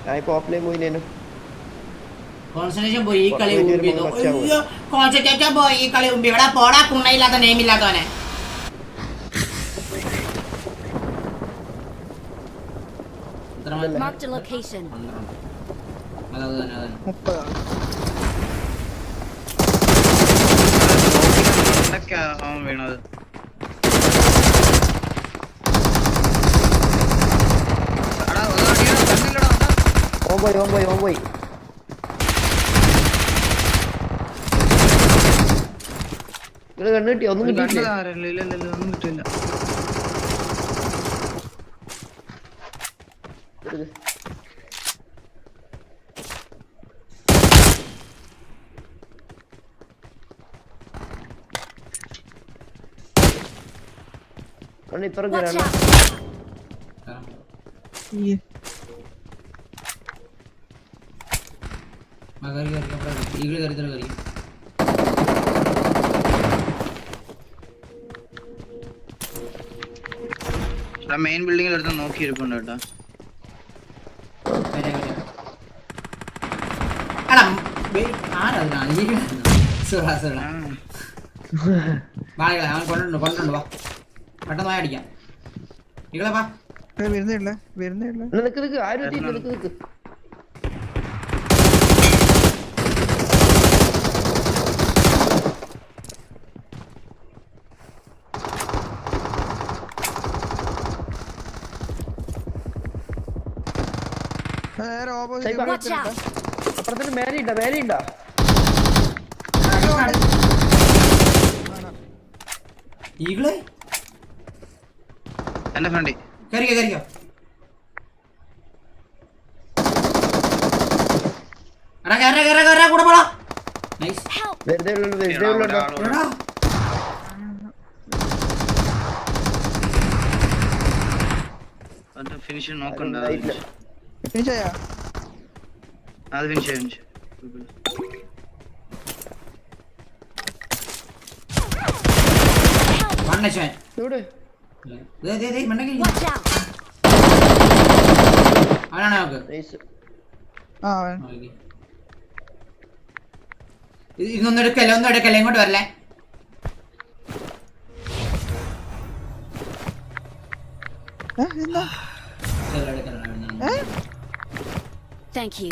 ഞാൻ ഇപ്പൊ offline പോയിനേനു. Concentration പോയി ഈ കളി കോൺസെൻട്രേഷൻ പോയി ഈ കളി ഇവിടെ പോടാ കുണ്ണയില്ലാത്ത നെയിം ഇല്ലാത്തവനെ. Marked a location. വീണത് ഓൻ പോയി. നിങ്ങള് കണ്ണു കിട്ടിയോ? ഒന്നും കിട്ടിയില്ല. ഒന്നും കിട്ടില്ല. ഇപ്പുറം Watch out. മെയിൻ ബിൽഡിംഗിൽ എടുത്ത് നോക്കിയിരിപ്പുണ്ട് കേട്ടോ. കൊണ്ടുണ്ട് വാ പെട്ടെന്ന് അടിക്കാം. നിക്ക് ആരും നിക്ക്. അപ്പുറത്തിന് മേലെയുണ്ടോ? ഈകളെ എന്റെ ഫ്രണ്ടി കയറിക്കോ. കൂടെ പോടാ. നൈസ്. ഫിനിഷ് നോക്കണ്ട. അത് ഫിനിഷ് അവനാണ് നോക്ക്. ഇതൊന്നും എടുക്കല്ലേ ഇങ്ങോട്ട് വരല്ലേ. Thank you.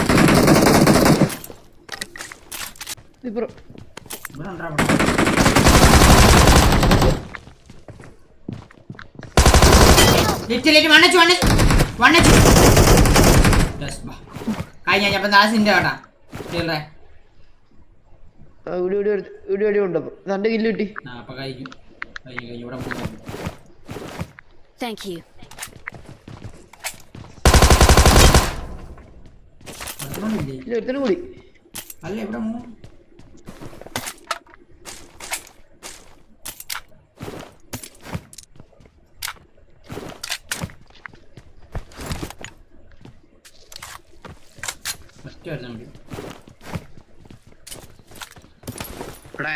കഴിഞ്ഞപ്പോ ദാസിന്റെ കേട്ടാ രണ്ട് കില്ല് കിട്ടി. അപ്പൊ കഴിക്കും ഇവിടെ. Thank you. കൂടി അല്ല ഇവിടെ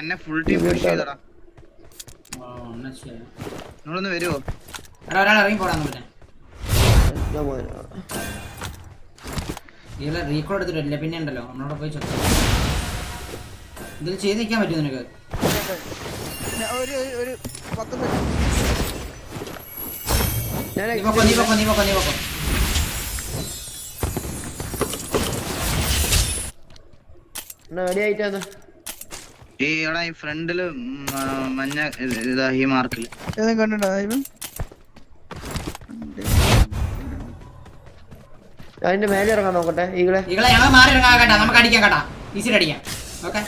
എന്നെ ഫുൾ ടീം പുഷ് ചെയ്തടാ. നിങ്ങളൊന്ന് വരുവോ? ഒരാൾ ഇറങ്ങി പോടാന്ന് പിന്നെ ഇതിലെ റീകോൾ എടുത്തിട്ടില്ല. പിന്നെ ഉണ്ടല്ലോ നമ്മളോട് പോയി ചെക്ക് ഇതിൽ ചെയ്ത് നിൽക്കാൻ പറ്റും നിനക്ക്. നീ പൊക്കോ. ഈ ഫ്രണ്ടില് മഞ്ഞ ഇതാ ഈ മാർക്കില് അതിന്റെ മേലെ ഇറങ്ങാൻ നോക്കട്ടെ. ഈകളെ ഞങ്ങൾ മാറി ഇറങ്ങാൻ കേട്ടാ. നമുക്ക് അടിക്കാം കേട്ടാ. ഈസിൽ അടിക്കാം. ഓക്കെ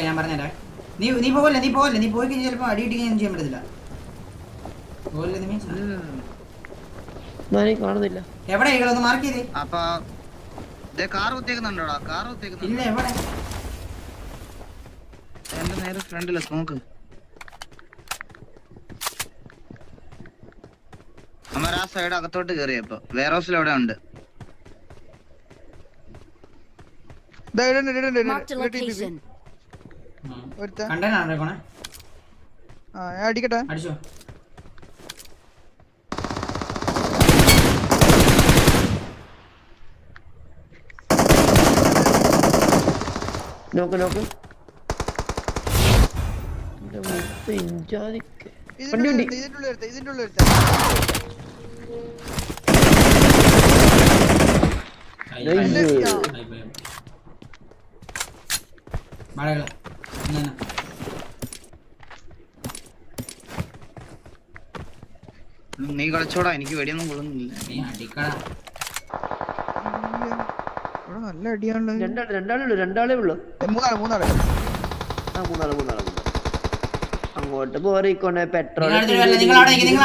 ഞാൻ പറഞ്ഞുതരാം. നീ പോകല്ലേ. നീ പോയി കഴിഞ്ഞാൽ ചിലപ്പോ അടി ഇടിക്കാൻ ചെയ്യാൻ പറ്റത്തില്ല. കാണുന്നില്ല. എവിടെ ഈകളൊന്ന് മാർക്ക് ചെയ്തേ. അപ്പൊ കാർ കുത്തിയേക്കുന്നുണ്ടോടാ? ഇല്ല എവിടെ? എന്റെ നേരെ ഫ്രണ്ടില് നോക്ക്. അമ്മ ആ സൈഡ് അകത്തോട്ട് കേറിയപ്പോ വേറെ ഹൗസിൽ എവിടെ ഉണ്ട്. Marked a location. അടിക്കട്ടെ. അടിച്ചോ. നോക്ക് നോക്ക് എന്റെ മുത്ത് ഇഞ്ചാതിക്ക് വണ്ടി വണ്ടി ഇതിന്റെ ഉള്ളിൽ മഴകള് നീ കളിച്ചോടാ, എനിക്ക് വെടിയൊന്നും കൊള്ളുന്നില്ല. നീ അടിക്കടാ. ഇവിടെ നല്ല അടിയാണല്ലോ. രണ്ടാളേ ഉള്ളു. മൂന്നാള് ആ മൂന്നാള് അങ്ങോട്ട് പോറിക്കൊണ്ടേ പെട്രോൾ നിങ്ങളവിടേക്ക്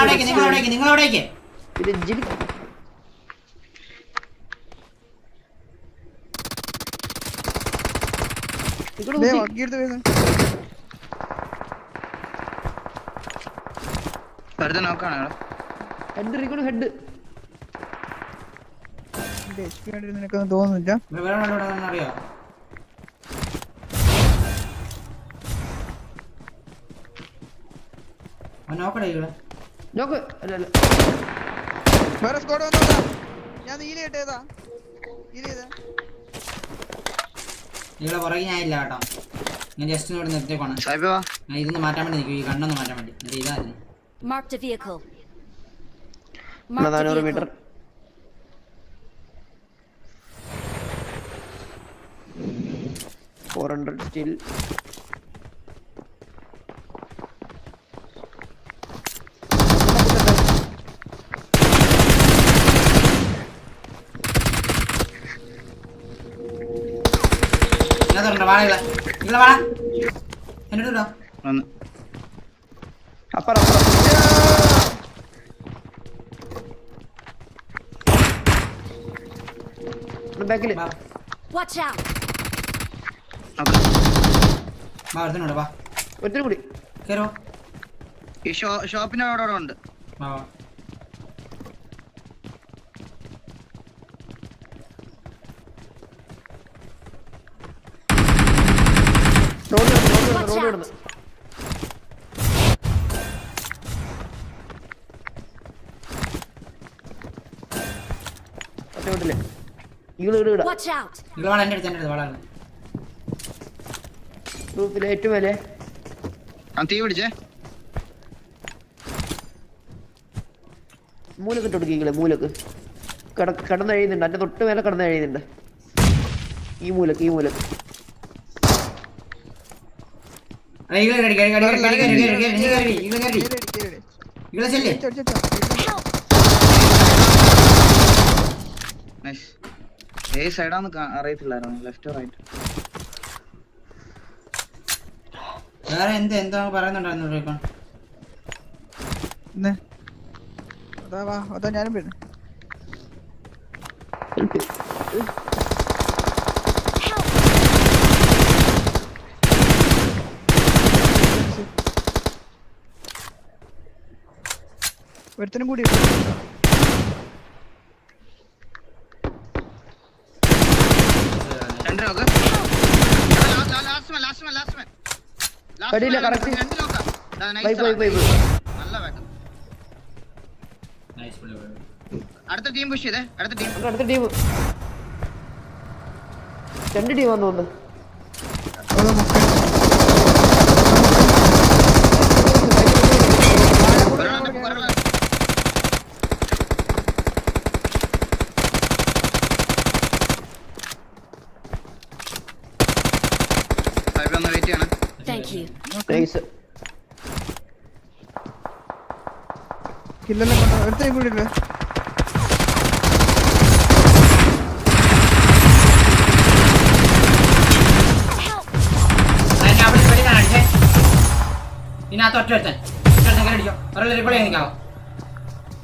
വെറുതെ നോക്കാണ് ഹെഡ് നിനക്കൊന്നും തോന്നുന്നില്ല. അറിയോ? നോക്കടേ നോക്ക് വേറെ സ്ക്വാഡ് വന്നോടാ. ഞാൻ നീല ഇട്ടേതാ നിങ്ങളെ പുറകെ ഞാനില്ല കേട്ടോ. ഞാൻ ജസ്റ്റ് ഇവിടെ നിർത്തിയേക്കാണ്. സായിപ്പോ ഞാൻ ഇതൊന്ന് മാറ്റാൻ വേണ്ടി നിൽക്കും, ഈ കണ്ണൊന്ന് മാറ്റാൻ വേണ്ടി. എന്നിട്ട് ഇതായിരുന്നു Marked a vehicle. 400 metre. Still അപ്പുറം ബാക്കില് Watch out. ഒരുത്തരും കൂടി കേറോ. ഈ ഷോപ്പിന്റെ അവിടെ ഉണ്ട്. റോഡ് കിടന്ന് ഒറ്റ വീട്ടില് Watch out. ഗ്രൂപ്പിലെ ഏറ്റവും മേലെ തീ പിടിച്ചേ. മൂലക്ക് ഇട്ട് കൊടുക്കീകളെ. മൂലക്ക് കിടന്ന് കഴിയുന്നുണ്ട്. അതിന്റെ തൊട്ട് മേലെ കിടന്ന് കഴിയുന്നുണ്ട്. ഈ മൂലക്ക് ഏത് സൈഡാന്ന് അറിയത്തില്ലായിരുന്നു. ലെഫ്റ്റ് റൈറ്റ് വേറെ എന്താ പറയുന്നുണ്ടായിരുന്നു. അതാ ഞാനും വരുന്നു. ഒരുത്തനും കൂടി അടുത്ത ടീം പുഷ് ചെയ്തേ. അടുത്ത ടീം 2 ടീം വന്നു ഒന്ന്. Thank you. കില്ലെല്ലാം കൊണ്ട് ഒരുത്തരും കൂടി ഇല്ലേ? ഇതിനകത്ത് ഒറ്റ അടിച്ചോ. ഒരാൾ നിൽക്കാവോ?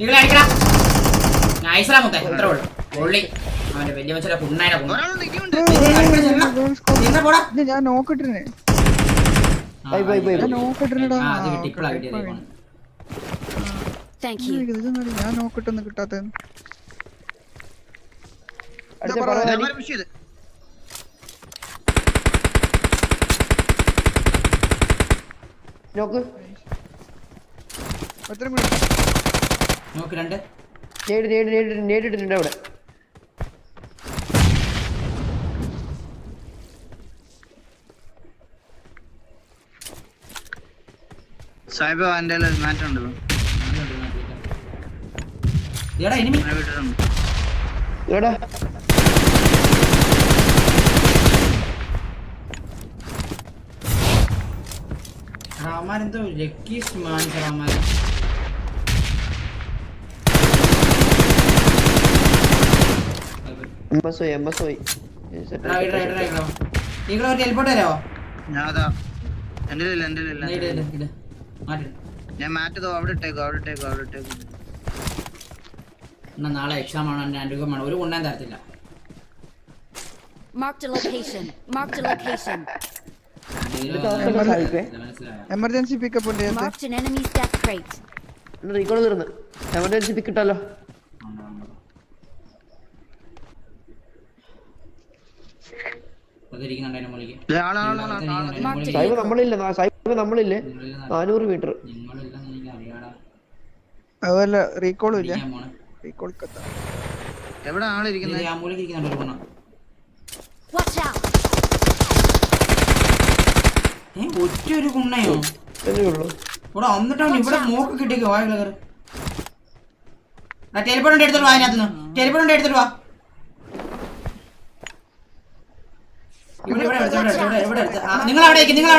ഇകളെ അടിക്കടാ. നൈസറാ മുത്തേ. എത്ര ഉള്ളി അവന്റെ വലിയ വെച്ചാൽ പുണ്ണായ പോടാ. ഞാൻ നോക്കിട്ടിരുന്നേ. Thank you. ഞാൻ നോക്കിട്ടൊന്നും കിട്ടാത്ത നോക്ക് നോക്ക്. 2 നേടിയിട്ടുണ്ട് അവിടെ. സാഹിബ് എന്റെ മാറ്റ് ഉണ്ട് എടാ എനിമി വീട്ടിലുണ്ട്. എടാ അവന്മാരെന്തോ ലക്കീസ്റ്റ് മാനിച്ചവന്മാർ. എംഎസ് പോയി ഈകളെ ഒരു ടെലിപ്പോർട്ട് തരാമോ? ഞാൻ അതാ എന്റെ ഇല്ല മാറ്റി ഞാൻ മാറ്റ് അവിടെ ഇട്ടേക്കോ എന്നാ നാളെ എക്സാം ആണ്, എൻ്റെ അനുഗമാണ്, ഒരു കൊണ്ടാൻ തരത്തില്ല. Marked a location. Marked a location. Emergency pickup ഉണ്ട് ഇതിനകത്ത്. Marked an enemy's death crate. Recall തീർന്ന് എമർജൻസി പിക്ക് ഇട്ടല്ലോ. സാഹിബ് നമ്മളില്ലേ 400 മീറ്റർ. അതുപോലെ റീകോളും ഇല്ല. റീകോൾ എവിടെ ആളിരിക്കുന്നത്? Watch out. ഒറ്റൊരു കുണ്ണയോ ഉള്ളൂ ഇവിടെ വന്നിട്ടാണ് ഇവിടെ മോക്ക് കിട്ടിക്കോ. വായകളർ ടെലിഫോൺ എടുത്തിട്ട് വാ, അതിനകത്തുനിന്ന് ടെലിഫോൺ എടുത്തിട്ട് വാ. ഇവിടെ നിങ്ങൾ അവിടെ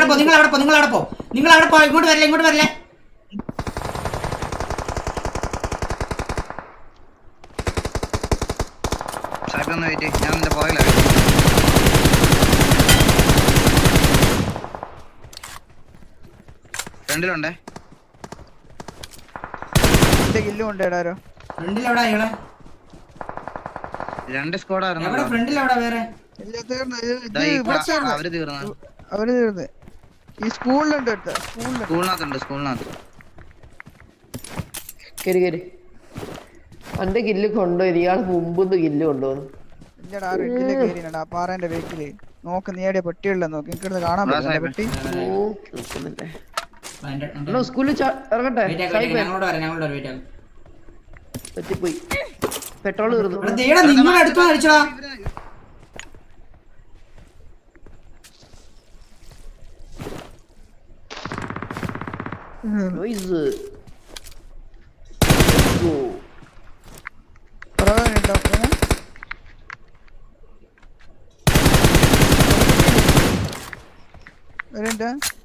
പോ, ഇങ്ങോട്ട് വരല്ലേ. സാഹിബ് ഒന്ന് വെയിറ്റ്, ഞാൻ നിന്റെ പോയില്ല. ഫ്രണ്ടിലുണ്ടേ കില്ലും ഉണ്ട്. എടാരോ ഫ്രണ്ടിലെവിടാ ഇങ്ങളെ? 2 സ്ക്വാഡായിരുന്നു. എവിടെ ഫ്രണ്ടിലെവിടാ വേറെ? അവര് തീർന്നു. ഈ സ്കൂളിലുണ്ട്. സ്കൂളിനകത്ത് കയറി എന്റെ കില്ല് കൊണ്ടുപോയി. ഇയാൾ മുമ്പ് കില്ല് കൊണ്ടുപോകുന്നു. ഇല്ലടാ റെഡിലെ കേറിനടാ പാറേന്റെ ബേക്കില്. നോക്ക് നീടെ പെട്ടിയുള്ള നോക്ക്. എനിക്കിടുന്ന് കാണാൻ പറ്റില്ല പെട്ടി. സ്കൂളിൽ ഇറങ്ങട്ടെ. പറ്റിപ്പോയി. പെട്രോൾ തീർന്നു.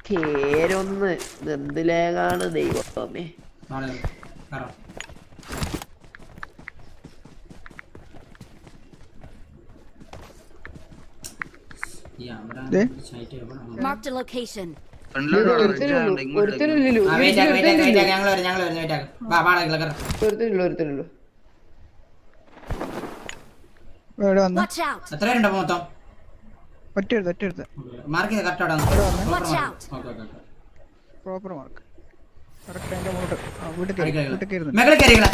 കേരൊന്ന് എന്തിലേക്കാണ് ദൈവമേ. Marked a location. ഒരുത്തരില്ലല്ലോ. Watch out. എത്രയുണ്ടോ മൊത്തം? ഒറ്റെടുത്ത് മാർക്ക് ചെയ്ത് കറക്റ്റ് അവിടെ Watch out. Proper mark correct അതിന്റെ അങ്ങോട്ട് വീട്ടിൽ കയറുന്നു. മേഖല കയറികളെ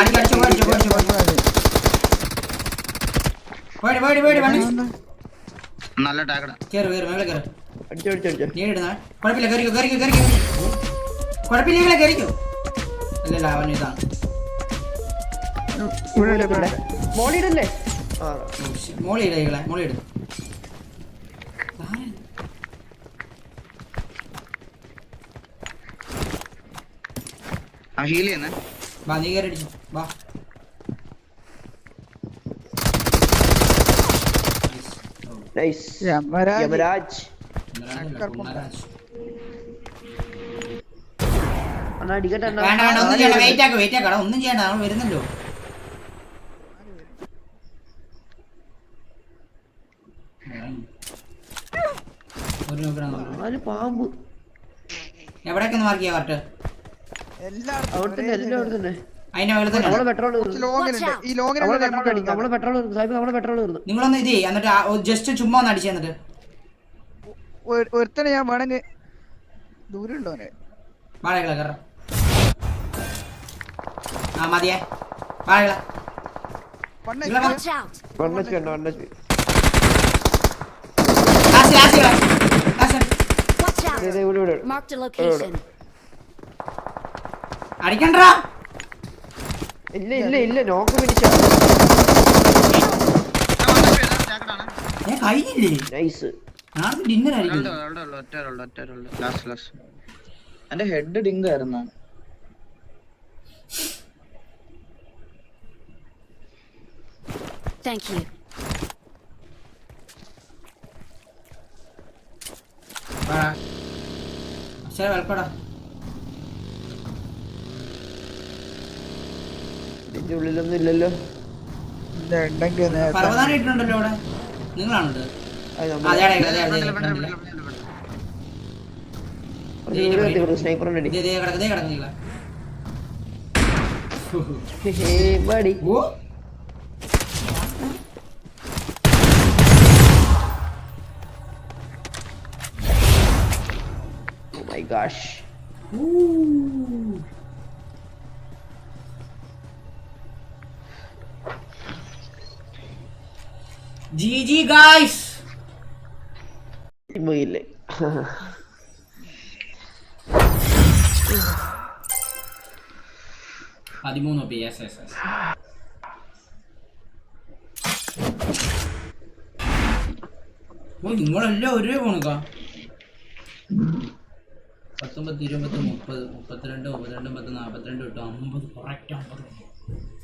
അടിച്ചു നല്ല ടാക്കട കേറ് മേഖല കയറി അടിച്ചോ നീടുന്ന കുഴപ്പമില്ല. കുഴപ്പമില്ല കയറിക്കോ. അല്ലല്ല അവൻ ഇതാണ് മോളിടല്ലേ? മോളിയിട്. ആ ഹീൽ ചെയ്യുന്നേ. വാ നീ കയറി അടിച്ചു വാ. യമരാജ് അടിക്കട്ടെ. വേണ്ട ഒന്നും ചെയ്യണ്ട. വെയിറ്റ് ആക്കടാ. ഒന്നും ചെയ്യണ്ട, നമ്മൾ വരുന്നല്ലോ. പാമ്പ് എവിടെയൊക്കെ മാർക്ക് ചെയ്യാ കറക്റ്റ്? അവിടെ തന്നെ അതിന്റെ മേലെ തന്നെ നമ്മളെ പെട്രോൾ തീർന്നു. നിങ്ങളൊന്ന് ഇത് എന്നിട്ട് ജസ്റ്റ് ചുമ്മാ ഒന്ന് അടിച്ചു തന്നിട്ട് ഒരുത്തനെ ഞാൻ വേണമെങ്കിൽ ദൂരം ഉണ്ടോനെ വാഴകള കയറ. ആ മതിയേ വാഴകള. Watch out. Watch out. Marked a location. അടിക്കണ്ടാ. ഇല്ല നോക്ക് പിടിച്ച കഴിഞ്ഞില്ലേ? നൈസ്. നാളെ ഡിന്നർ ആയിരിക്കും. എന്റെ ഹെഡ് ഡിങ്ക് ആയിരുന്നു. Thank you. അക്ഷര വെൽക്കടാ. ഇതിന്റെ ഉള്ളിലൊന്നും ഇല്ലല്ലോ. ഉണ്ടെങ്കിൽ പർവ്വതാനം ഇട്ടുണ്ടല്ലോ അവിടെ. നിങ്ങളാണത്? സ്നൈപ്പർ അടി. കിടക്കുന്നില്ല. ഓ my gosh. GG guys. ഇല്ലേ 13 PSS. ഓ നിങ്ങളെല്ലാം ഒരേ പോണക്കാ. 19 20 30 32 32 10 42 കിട്ടും 50 കറക്റ്റ് 50.